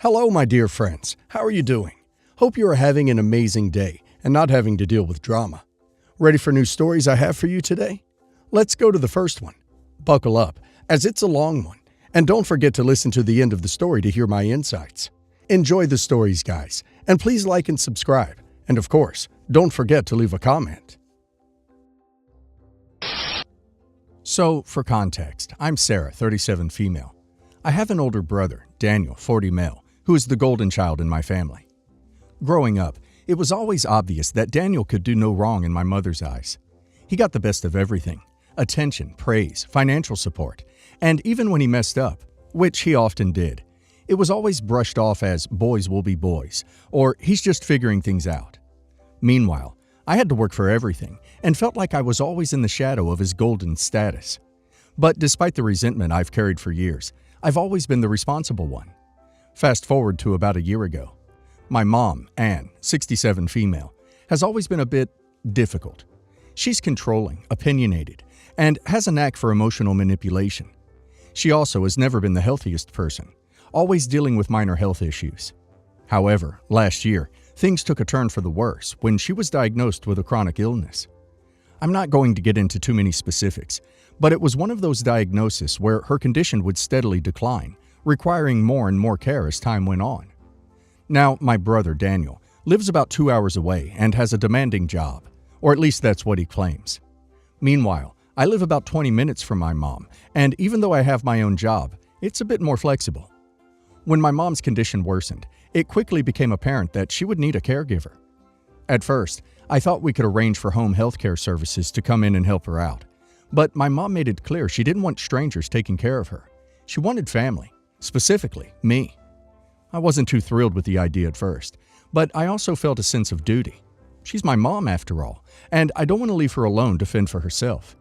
Hello, my dear friends. How are you doing? Hope you are having an amazing day and not having to deal with drama. Ready for new stories I have for you today? Let's go to the first one. Buckle up, as it's a long one, and don't forget to listen to the end of the story to hear my insights. Enjoy the stories, guys, and please like and subscribe. And of course, don't forget to leave a comment. So, for context, I'm Sarah, 37 female. I have an older brother, Daniel, 40 male, who is the golden child in my family. Growing up, it was always obvious that Daniel could do no wrong in my mother's eyes. He got the best of everything: attention, praise, financial support, and even when he messed up, which he often did, it was always brushed off as boys will be boys, or he's just figuring things out. Meanwhile, I had to work for everything and felt like I was always in the shadow of his golden status. But despite the resentment I've carried for years, I've always been the responsible one. Fast forward to about a year ago. My mom, Anne, 67 female, has always been a bit difficult. She's controlling, opinionated, and has a knack for emotional manipulation. She also has never been the healthiest person, always dealing with minor health issues. However, last year, things took a turn for the worse when she was diagnosed with a chronic illness. I'm not going to get into too many specifics, but it was one of those diagnoses where her condition would steadily decline, requiring more and more care as time went on. Now, my brother Daniel lives about 2 hours away and has a demanding job, or at least that's what he claims. Meanwhile, I live about 20 minutes from my mom, and even though I have my own job, it's a bit more flexible. When my mom's condition worsened, it quickly became apparent that she would need a caregiver. At first, I thought we could arrange for home health care services to come in and help her out. But my mom made it clear she didn't want strangers taking care of her. She wanted family, specifically me. I wasn't too thrilled with the idea at first, but I also felt a sense of duty. She's my mom after all, and I don't want to leave her alone to fend for herself.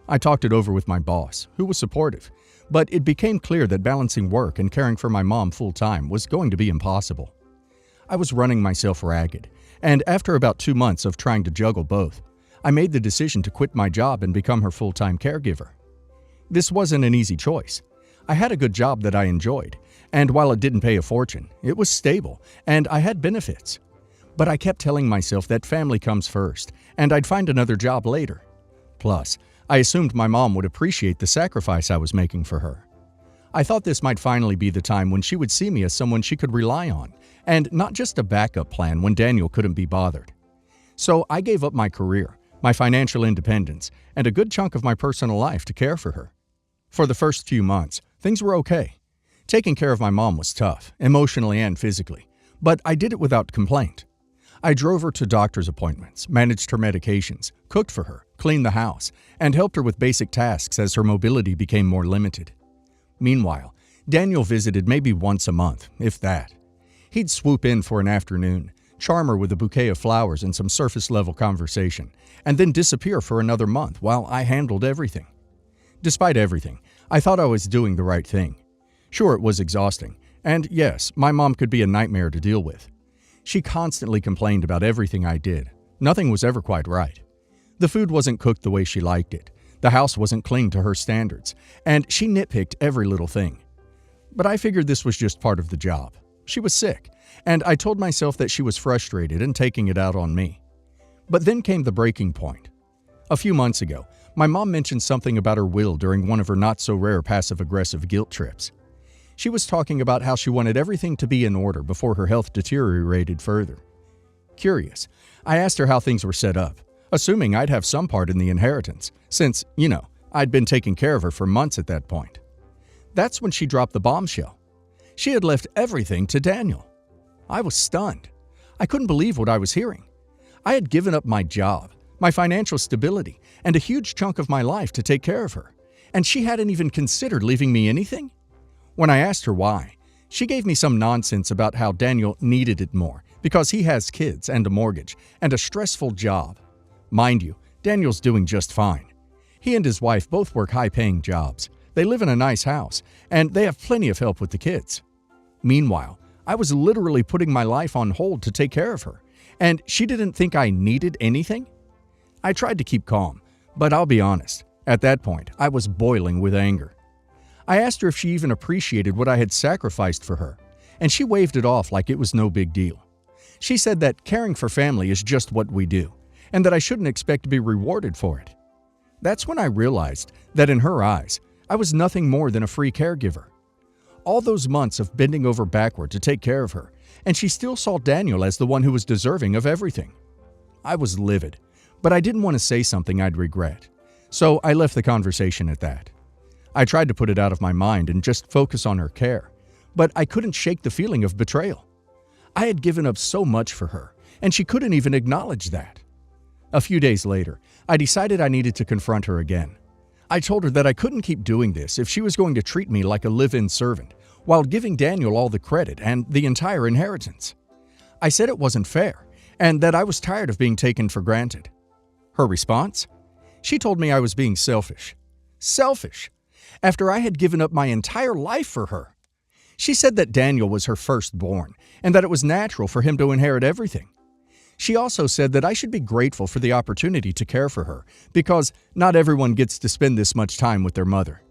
I talked it over with my boss, who was supportive, but it became clear that balancing work and caring for my mom full-time was going to be impossible. I was running myself ragged, and after about 2 months of trying to juggle both, I made the decision to quit my job and become her full-time caregiver. This wasn't an easy choice. I had a good job that I enjoyed, and while it didn't pay a fortune, it was stable, and I had benefits. But I kept telling myself that family comes first, and I'd find another job later. Plus, I assumed my mom would appreciate the sacrifice I was making for her. I thought this might finally be the time when she would see me as someone she could rely on, and not just a backup plan when Daniel couldn't be bothered. So I gave up my career, my financial independence, and a good chunk of my personal life to care for her. For the first few months, things were okay. Taking care of my mom was tough, emotionally and physically, but I did it without complaint. I drove her to doctor's appointments, managed her medications, cooked for her, cleaned the house, and helped her with basic tasks as her mobility became more limited. Meanwhile, Daniel visited maybe once a month, if that. He'd swoop in for an afternoon, charm her with a bouquet of flowers and some surface-level conversation, and then disappear for another month while I handled everything. Despite everything, I thought I was doing the right thing. Sure, it was exhausting, and yes, my mom could be a nightmare to deal with. She constantly complained about everything I did. Nothing was ever quite right. The food wasn't cooked the way she liked it. The house wasn't clean to her standards, and she nitpicked every little thing. But I figured this was just part of the job. She was sick, and I told myself that she was frustrated and taking it out on me. But then came the breaking point. A few months ago, my mom mentioned something about her will during one of her not-so-rare passive-aggressive guilt trips. She was talking about how she wanted everything to be in order before her health deteriorated further. Curious, I asked her how things were set up, assuming I'd have some part in the inheritance, since, I'd been taking care of her for months at that point. That's when she dropped the bombshell. She had left everything to Daniel. I was stunned. I couldn't believe what I was hearing. I had given up my job, my financial stability, and a huge chunk of my life to take care of her, and she hadn't even considered leaving me anything? When I asked her why, she gave me some nonsense about how Daniel needed it more because he has kids and a mortgage and a stressful job. Mind you, Daniel's doing just fine. He and his wife both work high-paying jobs. They live in a nice house, and they have plenty of help with the kids. Meanwhile, I was literally putting my life on hold to take care of her, and she didn't think I needed anything? I tried to keep calm, but I'll be honest, at that point, I was boiling with anger. I asked her if she even appreciated what I had sacrificed for her, and she waved it off like it was no big deal. She said that caring for family is just what we do, and that I shouldn't expect to be rewarded for it. That's when I realized that in her eyes, I was nothing more than a free caregiver. All those months of bending over backward to take care of her, and she still saw Daniel as the one who was deserving of everything. I was livid, but I didn't want to say something I'd regret, so I left the conversation at that. I tried to put it out of my mind and just focus on her care, but I couldn't shake the feeling of betrayal. I had given up so much for her, and she couldn't even acknowledge that. A few days later, I decided I needed to confront her again. I told her that I couldn't keep doing this if she was going to treat me like a live-in servant, while giving Daniel all the credit and the entire inheritance. I said it wasn't fair, and that I was tired of being taken for granted. Her response? She told me I was being selfish. Selfish! After I had given up my entire life for her. She said that Daniel was her firstborn, and that it was natural for him to inherit everything. She also said that I should be grateful for the opportunity to care for her, because not everyone gets to spend this much time with their mother.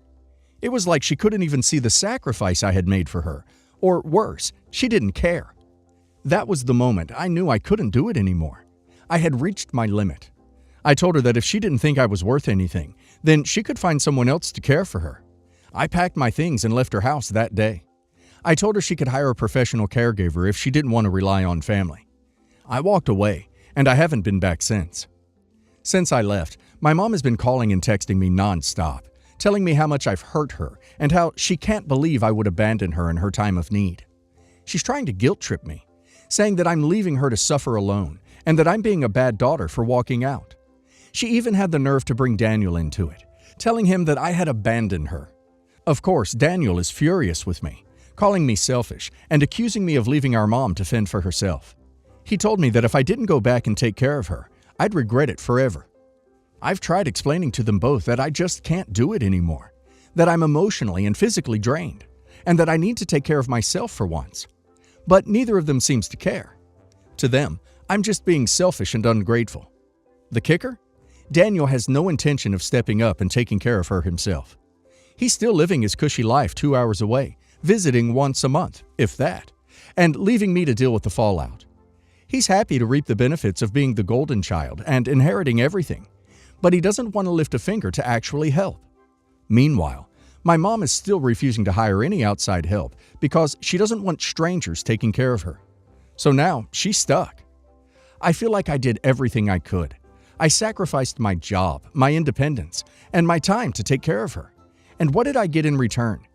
It was like she couldn't even see the sacrifice I had made for her, or worse, she didn't care. That was the moment I knew I couldn't do it anymore. I had reached my limit. I told her that if she didn't think I was worth anything, then she could find someone else to care for her. I packed my things and left her house that day. I told her she could hire a professional caregiver if she didn't want to rely on family. I walked away, and I haven't been back since. Since I left, my mom has been calling and texting me nonstop, telling me how much I've hurt her and how she can't believe I would abandon her in her time of need. She's trying to guilt-trip me, saying that I'm leaving her to suffer alone and that I'm being a bad daughter for walking out. She even had the nerve to bring Daniel into it, telling him that I had abandoned her. Of course, Daniel is furious with me, calling me selfish and accusing me of leaving our mom to fend for herself. He told me that if I didn't go back and take care of her, I'd regret it forever. I've tried explaining to them both that I just can't do it anymore, that I'm emotionally and physically drained, and that I need to take care of myself for once. But neither of them seems to care. To them, I'm just being selfish and ungrateful. The kicker? Daniel has no intention of stepping up and taking care of her himself. He's still living his cushy life 2 hours away, visiting once a month, if that, and leaving me to deal with the fallout. He's happy to reap the benefits of being the golden child and inheriting everything, but he doesn't want to lift a finger to actually help. Meanwhile, my mom is still refusing to hire any outside help because she doesn't want strangers taking care of her. So now she's stuck. I feel like I did everything I could. I sacrificed my job, my independence, and my time to take care of her. And what did I get in return?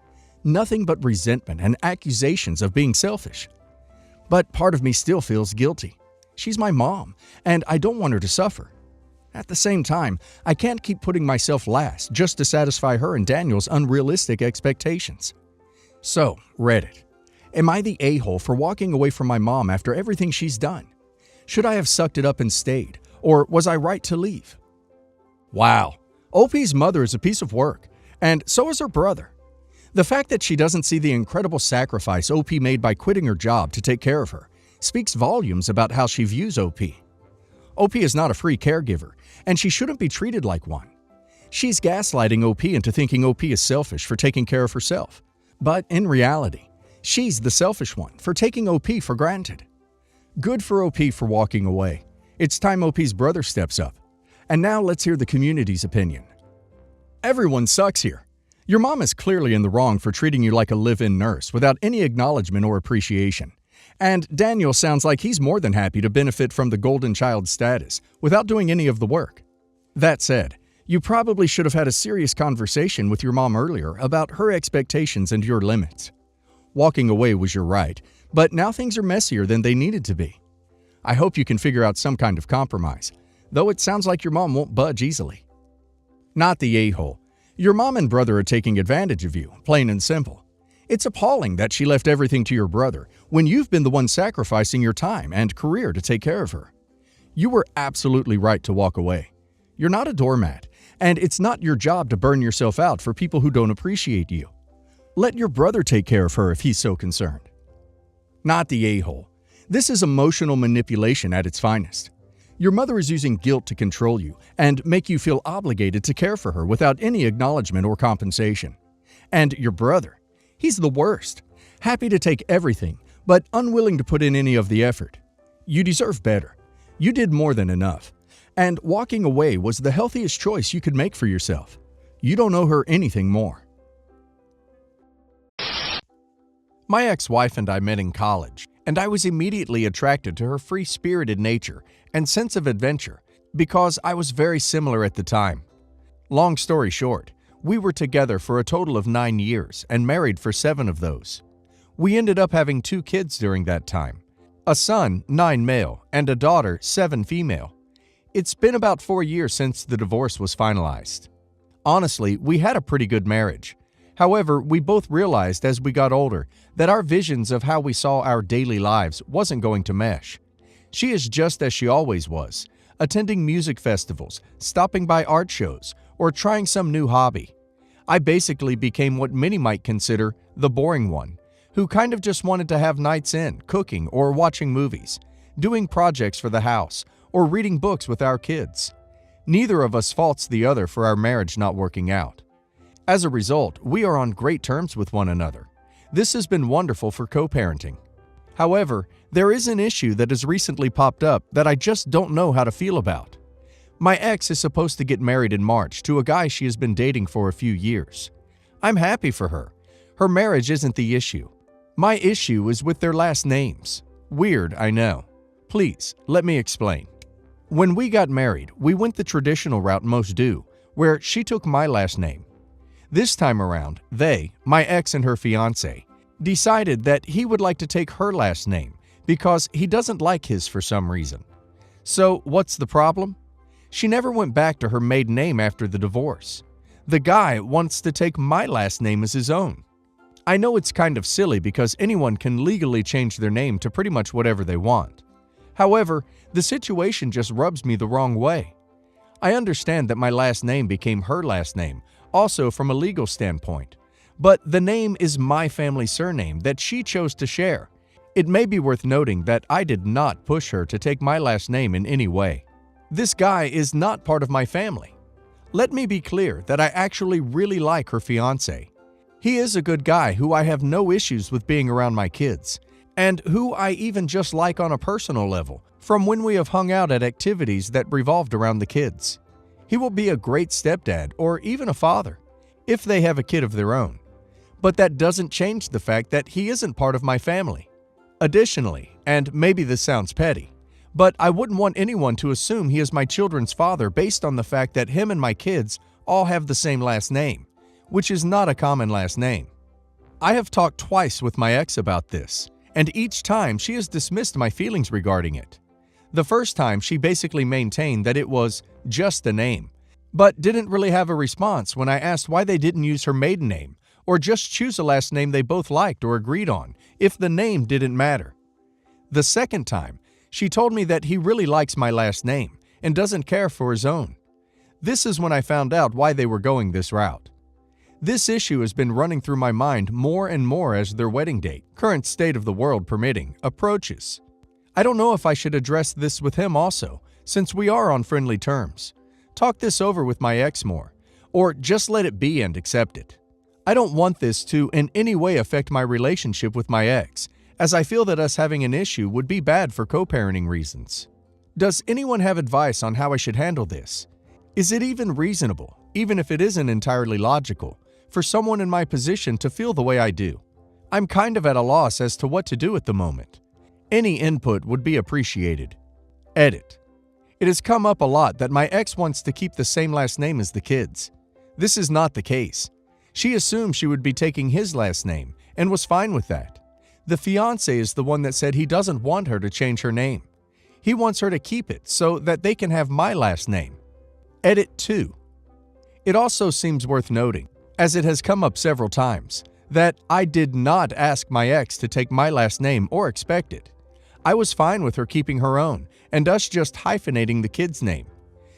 Nothing but resentment and accusations of being selfish. But part of me still feels guilty. She's my mom, and I don't want her to suffer. At the same time, I can't keep putting myself last just to satisfy her and Daniel's unrealistic expectations. So, Reddit. Am I the a-hole for walking away from my mom after everything she's done? Should I have sucked it up and stayed, or was I right to leave? Wow, OP's mother is a piece of work, and so is her brother. The fact that she doesn't see the incredible sacrifice OP made by quitting her job to take care of her speaks volumes about how she views OP. OP is not a free caregiver, and she shouldn't be treated like one. She's gaslighting OP into thinking OP is selfish for taking care of herself. But in reality, she's the selfish one for taking OP for granted. Good for OP for walking away. It's time OP's brother steps up. And now let's hear the community's opinion. Everyone sucks here. Your mom is clearly in the wrong for treating you like a live-in nurse without any acknowledgement or appreciation. And Daniel sounds like he's more than happy to benefit from the golden child status without doing any of the work. That said, you probably should have had a serious conversation with your mom earlier about her expectations and your limits. Walking away was your right, but now things are messier than they needed to be. I hope you can figure out some kind of compromise, though it sounds like your mom won't budge easily. Not the a-hole. Your mom and brother are taking advantage of you, plain and simple. It's appalling that she left everything to your brother when you've been the one sacrificing your time and career to take care of her. You were absolutely right to walk away. You're not a doormat, and it's not your job to burn yourself out for people who don't appreciate you. Let your brother take care of her if he's so concerned. Not the a-hole. This is emotional manipulation at its finest. Your mother is using guilt to control you and make you feel obligated to care for her without any acknowledgement or compensation. And your brother, he's the worst. Happy to take everything, but unwilling to put in any of the effort. You deserve better. You did more than enough. And walking away was the healthiest choice you could make for yourself. You don't owe her anything more. My ex-wife and I met in college, and I was immediately attracted to her free-spirited nature and sense of adventure because I was very similar at the time. Long story short, we were together for a total of 9 years and married for 7 of those. We ended up having 2 kids during that time, a son, 9 male, and a daughter, 7 female. It's been about 4 years since the divorce was finalized. Honestly, we had a pretty good marriage. However, we both realized as we got older that our visions of how we saw our daily lives wasn't going to mesh. She is just as she always was, attending music festivals, stopping by art shows, or trying some new hobby. I basically became what many might consider the boring one, who kind of just wanted to have nights in, cooking or watching movies, doing projects for the house, or reading books with our kids. Neither of us faults the other for our marriage not working out. As a result, we are on great terms with one another. This has been wonderful for co-parenting. However, there is an issue that has recently popped up that I just don't know how to feel about. My ex is supposed to get married in March to a guy she has been dating for a few years. I'm happy for her. Her marriage isn't the issue. My issue is with their last names. Weird, I know. Please, let me explain. When we got married, we went the traditional route most do, where she took my last name. This time around, they, my ex and her fiancé, decided that he would like to take her last name because he doesn't like his for some reason. So, what's the problem? She never went back to her maiden name after the divorce. The guy wants to take my last name as his own. I know it's kind of silly because anyone can legally change their name to pretty much whatever they want. However, the situation just rubs me the wrong way. I understand that my last name became her last name, also from a legal standpoint. But the name is my family surname that she chose to share. It may be worth noting that I did not push her to take my last name in any way. This guy is not part of my family. Let me be clear that I actually really like her fiancé. He is a good guy who I have no issues with being around my kids, and who I even just like on a personal level from when we have hung out at activities that revolved around the kids. He will be a great stepdad or even a father, if they have a kid of their own. But that doesn't change the fact that he isn't part of my family. Additionally, and maybe this sounds petty, but I wouldn't want anyone to assume he is my children's father based on the fact that him and my kids all have the same last name, which is not a common last name. I have talked twice with my ex about this, and each time she has dismissed my feelings regarding it. The first time she basically maintained that it was just a name, but didn't really have a response when I asked why they didn't use her maiden name or just choose a last name they both liked or agreed on if the name didn't matter. The second time, she told me that he really likes my last name and doesn't care for his own. This is when I found out why they were going this route. This issue has been running through my mind more and more as their wedding date, current state of the world permitting, approaches. I don't know if I should address this with him also, since we are on friendly terms. Talk this over with my ex more, or just let it be and accept it. I don't want this to in any way affect my relationship with my ex, as I feel that us having an issue would be bad for co-parenting reasons. Does anyone have advice on how I should handle this? Is it even reasonable, even if it isn't entirely logical, for someone in my position to feel the way I do? I'm kind of at a loss as to what to do at the moment. Any input would be appreciated. Edit. It has come up a lot that my ex wants to keep the same last name as the kids. This is not the case. She assumed she would be taking his last name and was fine with that. The fiancé is the one that said he doesn't want her to change her name. He wants her to keep it so that they can have my last name. Edit 2. It also seems worth noting, as it has come up several times, that I did not ask my ex to take my last name or expect it. I was fine with her keeping her own and us just hyphenating the kid's name.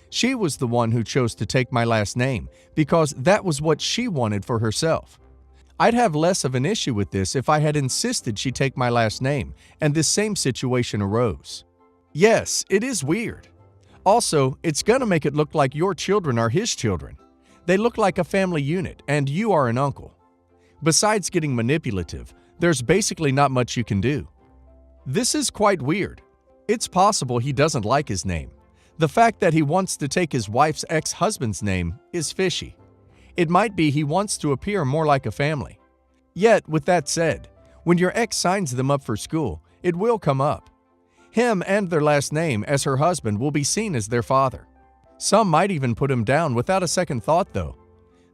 She was the one who chose to take my last name because that was what she wanted for herself. I'd have less of an issue with this if I had insisted she take my last name and this same situation arose. Yes, it is weird. Also, it's gonna make it look like your children are his children. They look like a family unit and you are an uncle. Besides getting manipulative, There's basically not much you can do. This is quite weird. It's possible he doesn't like his name. The fact that he wants to take his wife's ex-husband's name is fishy. It might be he wants to appear more like a family. Yet, with that said, when your ex signs them up for school, it will come up. Him and their last name as her husband will be seen as their father. Some might even put him down without a second thought, though.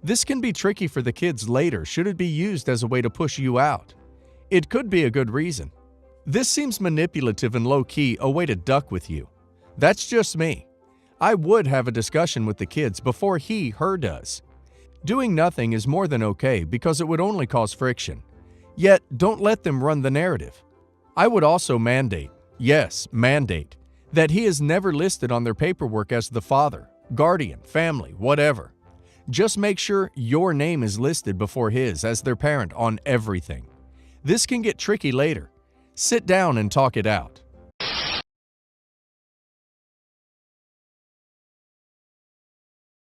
This can be tricky for the kids later should it be used as a way to push you out. It could be a good reason. This seems manipulative and low-key, a way to duck with you. That's just me. I would have a discussion with the kids before her does. Doing nothing is more than okay because it would only cause friction. Yet, don't let them run the narrative. I would also mandate, yes, mandate, that he is never listed on their paperwork as the father, guardian, family, whatever. Just make sure your name is listed before his as their parent on everything. This can get tricky later. Sit down and talk it out.